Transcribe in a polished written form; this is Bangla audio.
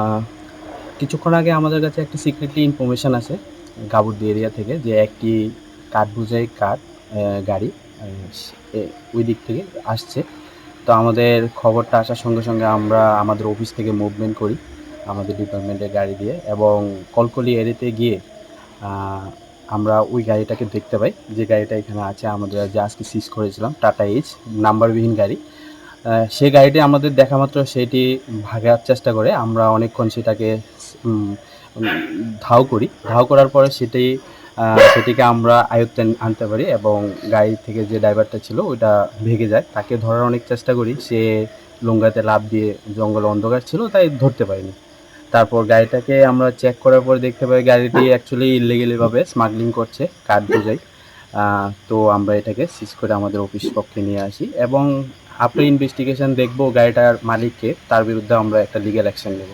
আহ, কিছুক্ষণ আগে আমাদের কাছে একটা সিক্রেটলি ইনফরমেশন আছে গাবুর্দি এরিয়া থেকে যে একটি কাঠ বোঝাই গাড়ি ওই দিক থেকে আসছে। তো আমাদের খবরটা আসার সঙ্গে সঙ্গে আমরা আমাদের অফিস থেকে মুভমেন্ট করি আমাদের ডিপার্টমেন্টের গাড়ি দিয়ে, এবং কলকলি এরিয়াতে গিয়ে আহ, আমরা ওই গাড়িটাকে দেখতে পাই, যে গাড়িটা এখানে আছে আমাদের যে আজকে সিজ করেছিলাম, টাটা এইচ নাম্বারবিহীন গাড়ি। সেই গাড়িটি আমাদের দেখা মাত্র সেটি ভাগার চেষ্টা করে, আমরা অনেকক্ষণ সেটাকে উম, উম, ধাও করার পরে সেটিকে আমরা আয়ত্তে আনতে পারি, এবং গাড়ি থেকে যে ড্রাইভারটা ছিল ওইটা ভেগে যায়। তাকে ধরার অনেক চেষ্টা করি, সে লুঙ্গাতে লাফ দিয়ে, জঙ্গলে অন্ধকার ছিল তাই ধরতে পারিনি। তারপর গাড়িটাকে আমরা চেক করার পর দেখতে পাই গাড়িটি অ্যাকচুয়ালি ইলিগেলিভাবে স্মাগলিং করছে কাঠ বোঝাই। তো আমরা এটাকে সিজ করে আমাদের অফিস পক্ষে নিয়ে আসি, এবং আফটার ইনভেস্টিগেশন দেখবো গাড়িটার মালিককে, তার বিরুদ্ধে আমরা একটা লিগ্যাল অ্যাকশন নেব।